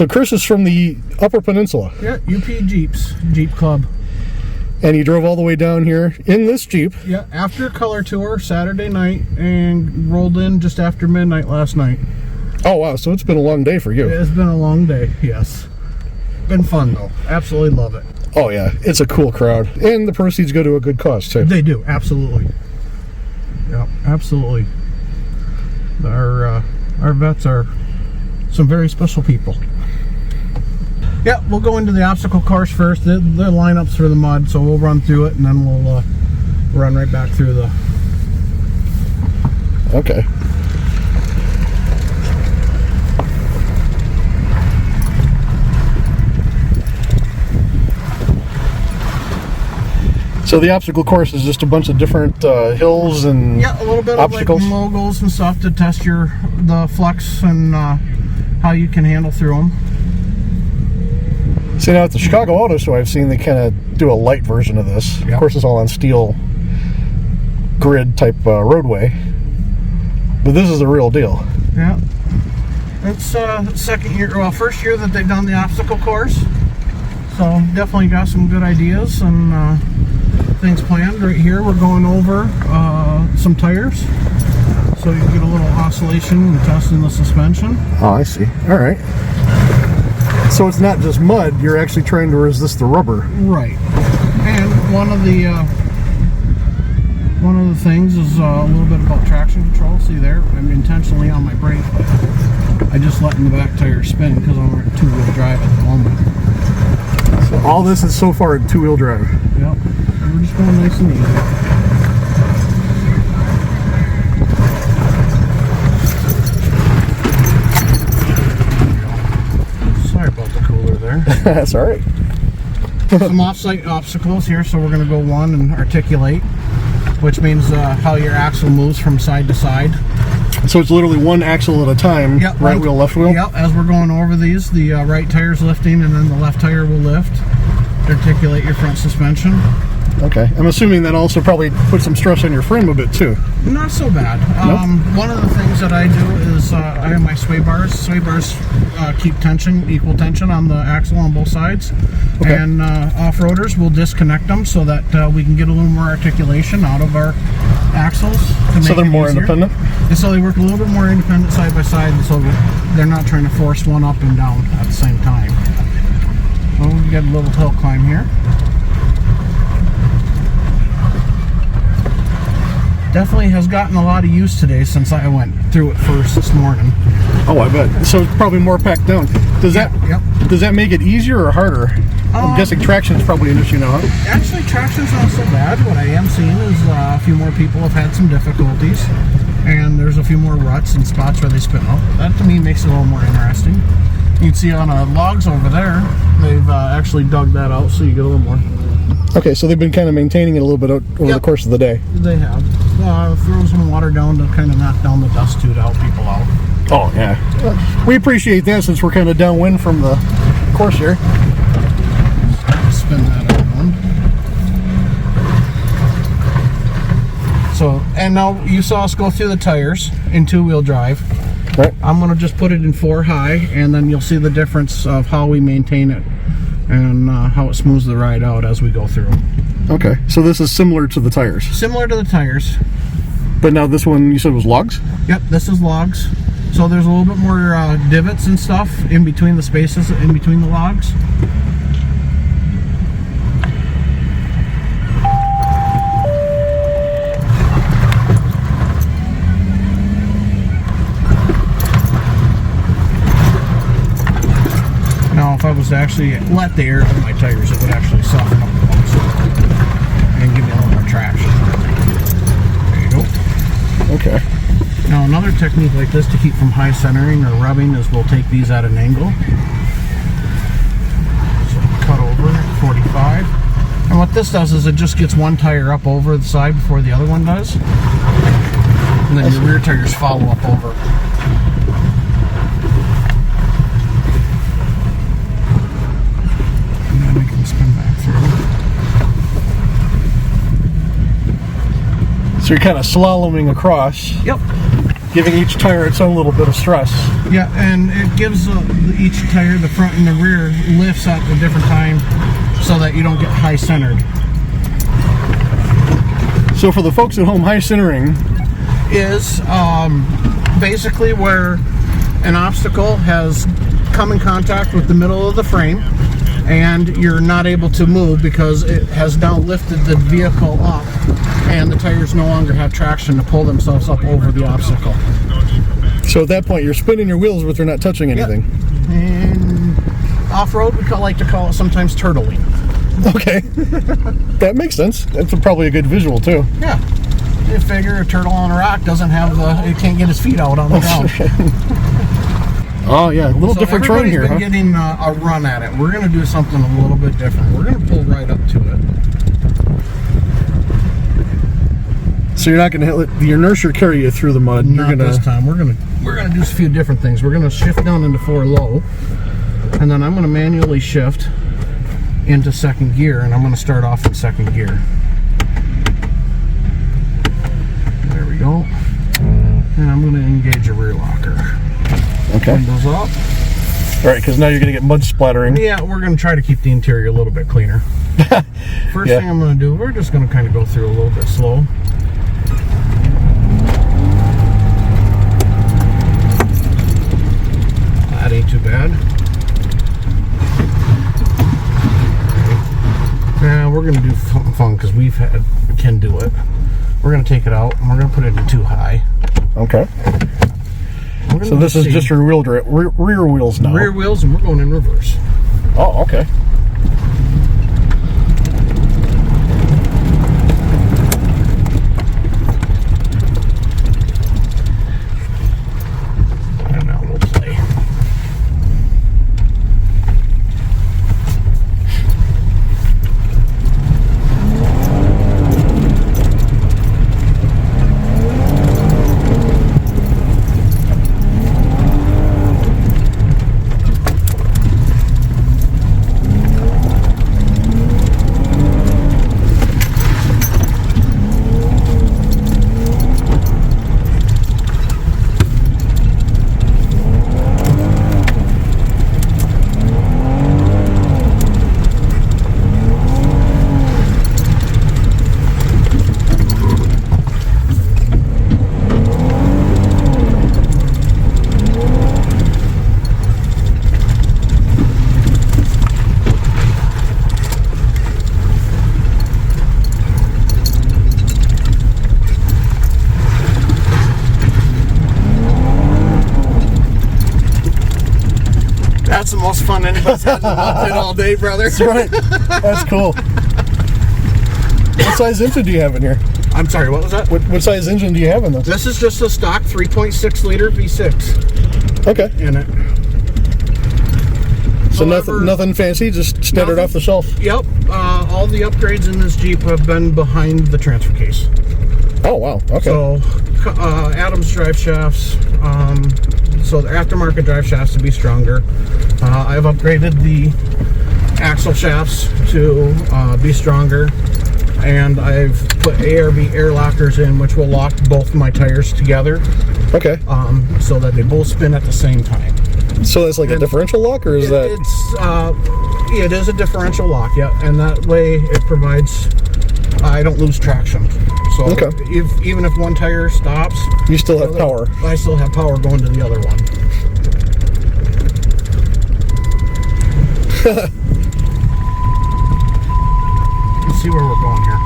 So Chris is from the Upper Peninsula. Yeah, UP Jeeps, Jeep Club. And he drove all the way down here in this Jeep. Yeah, after a color tour Saturday night and rolled in just after midnight last night. Oh, wow. So it's been a long day for you. It's been a long day, yes. Been fun, though. Absolutely love it. Oh, yeah. It's a cool crowd. And the proceeds go to a good cause, too. They do, absolutely. Yeah, absolutely. Our vets are some very special people. Yeah, we'll go into the obstacle course first. The lineups for the mud, so we'll run through it and then we'll run right back through the... Okay. So the obstacle course is just a bunch of different hills and a little bit obstacles. of like logos and stuff to test the flex and how you can handle through them. See, now at the Chicago Auto Show, I've seen they kind of do a light version of this. Yep. Of course, it's all on steel grid type roadway, but this is the real deal. Yeah, it's second year, well, first year that they've done the obstacle course, so definitely got some good ideas and things planned. Right here, we're going over some tires, so you can get a little oscillation and testing the suspension. Oh, I see. All right. So it's not just mud, you're actually trying to resist the rubber. Right. And one of the things is a little bit about traction control. See there, I'm intentionally on my brake, but I just letting the back tire spin because I'm in two-wheel drive at the moment. So all this is so far in two-wheel drive. Yep. We're just going nice and easy. That's all right. Some off-site obstacles here, so we're going to go one and articulate, which means how your axle moves from side to side. So it's literally one axle at a time, yep, right wheel, left wheel? Yep, as we're going over these, the right tire's lifting and then the left tire will lift. Articulate your front suspension. Okay. I'm assuming that also probably puts some stress on your frame a bit too. Not so bad. Nope. One of the things that I do is I have my sway bars. Sway bars keep tension, equal tension on the axle on both sides. Okay. And off-roaders will disconnect them so that we can get a little more articulation out of our axles. So they're more independent? And so they work a little bit more independent side by side, and so they're not trying to force one up and down at the same time. Well, we got a little hill climb here. Definitely has gotten a lot of use today since I went through it first this morning. Oh, I bet. So it's probably more packed down. Does that make it easier or harder? I'm guessing traction is probably an issue now, huh? Actually, traction's not so bad. What I am seeing is a few more people have had some difficulties, and there's a few more ruts and spots where they spin out. That to me makes it a little more interesting. You can see on logs over there, they've actually dug that out so you get a little more. Okay, so they've been kind of maintaining it a little bit over the course of the day. They have. Throw some water down to kind of knock down the dust too to help people out. Oh, yeah. We appreciate that since we're kind of downwind from the course here. Spin that out one. So, and now you saw us go through the tires in two-wheel drive. Right. I'm going to just put it in 4 high, and then you'll see the difference of how we maintain it and how it smooths the ride out as we go through. Okay, so this is similar to the tires. Similar to the tires. But now this one you said was logs? Yep, this is logs. So there's a little bit more divots and stuff in between the spaces, in between the logs. Now if I was to actually let the air in my tires, it would actually soften up the bumps and give me a little more traction. There you go. Okay. Now another technique like this to keep from high centering or rubbing is we'll take these at an angle. So cut over 45. And what this does is it just gets one tire up over the side before the other one does. And then your rear tires follow up over. And then we can spin back through. So you're kind of slaloming across. Yep. giving each tire its own little bit of stress. Yeah, and it gives each tire, the front and the rear, lifts at a different time so that you don't get high centered. So for the folks at home, high centering is basically where an obstacle has come in contact with the middle of the frame and you're not able to move because it has now lifted the vehicle up and the tires no longer have traction to pull themselves up over the obstacle. So at that point you're spinning your wheels but they're not touching anything. Yep. And off-road we like to call it sometimes turtling. Okay. That makes sense. That's probably a good visual too. Yeah. You figure a turtle on a rock doesn't have it can't get his feet out on the ground. Oh yeah, a little different terrain here, huh? Everybody's been getting a run at it. We're going to do something a little bit different. We're going to pull right up to it. So you're not going to let the inertia carry you through the mud. Not this time. We're going to do a few different things. We're going to shift down into 4 low, and then I'm going to manually shift into 2nd gear, and I'm going to start off in 2nd gear. There we go. And I'm going to engage a rear locker. Okay. Windows up. All right, because now you're going to get mud splattering. Yeah, we're going to try to keep the interior a little bit cleaner. First thing I'm going to do, we're just going to kind of go through a little bit slow. That ain't too bad. Now we're going to do fun because we can do it. We're going to take it out and we're going to put it in 2 high. Okay. So this is just your rear wheels now. Rear wheels, and we're going in reverse. Oh, okay. And now we'll play. That's the most fun anybody's had in the pit all day, brother. That's right. That's cool. What size engine do you have in here? I'm sorry, what was that? What size engine do you have in this? This is just a stock 3.6 liter V6. Okay. In it. So nothing fancy, just standard off the shelf. Yep. All the upgrades in this Jeep have been behind the transfer case. Oh wow. Okay. So Adams drive shafts. So the aftermarket drive shafts to be stronger. I've upgraded the axle shafts to be stronger, and I've put ARB air lockers in, which will lock both my tires together. Okay. So that they both spin at the same time. So that's like a differential lock, or is that? It is a differential lock, yeah, and that way it provides. I don't lose traction. So even if one tire stops, you still have power. I still have power going to the other one. Let's see where we're going here.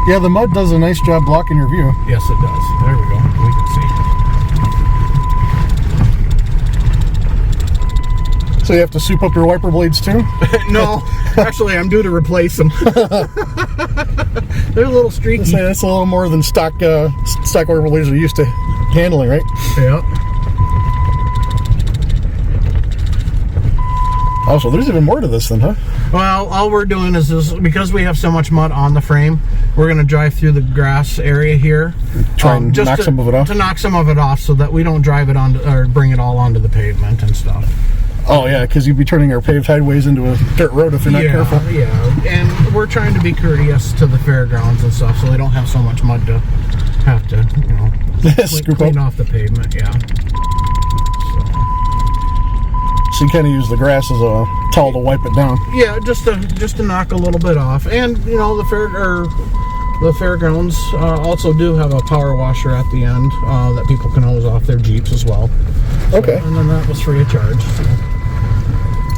Yeah, the mud does a nice job blocking your view. Yes, it does. There we go. We can see. So you have to soup up your wiper blades too? No, actually, I'm due to replace them. They're a little streaky. That's a little more than stock wiper blades are used to handling, right? Yeah. Oh, so there's even more to this then, huh? Well, all we're doing is because we have so much mud on the frame, we're going to drive through the grass area here. Try and knock some of it off? To knock some of it off so that we don't drive it on or bring it all onto the pavement and stuff. Oh, yeah, because you'd be turning our paved highways into a dirt road if you're not careful. Yeah, and we're trying to be courteous to the fairgrounds and stuff so they don't have so much mud to have to, clean up. off the pavement. Yeah. So you kind of use the grass as a towel to wipe it down. Yeah, just to knock a little bit off, and the fairgrounds also do have a power washer at the end that people can hose off their Jeeps as well. Okay. And then that was free of charge.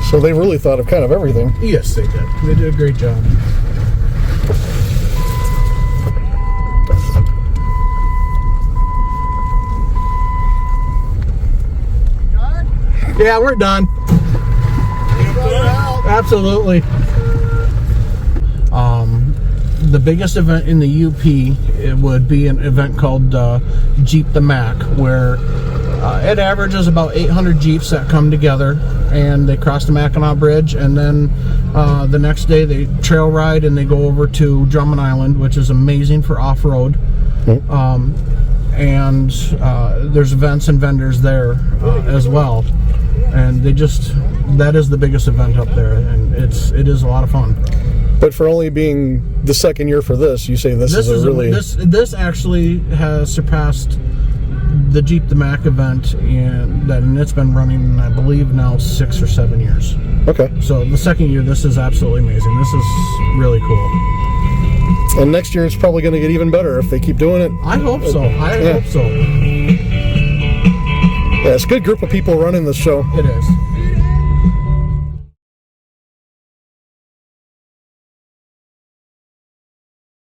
So they really thought of kind of everything. Yes, they did. They did a great job. Yeah, we're done. Absolutely. The biggest event in the UP, it would be an event called Jeep the Mac, where it averages about 800 Jeeps that come together, and they cross the Mackinac Bridge, and then the next day they trail ride and they go over to Drummond Island, which is amazing for off-road. And there's events and vendors there as well. And that is the biggest event up there, and it is a lot of fun. But for only being the second year for this, you say this is this actually has surpassed the Jeep the Mac event, and it's been running, I believe, now 6 or 7 years. Okay. So the second year, this is absolutely amazing. This is really cool. And next year it's probably going to get even better if they keep doing it. I hope so. I hope so. Yeah, it's a good group of people running this show. It is.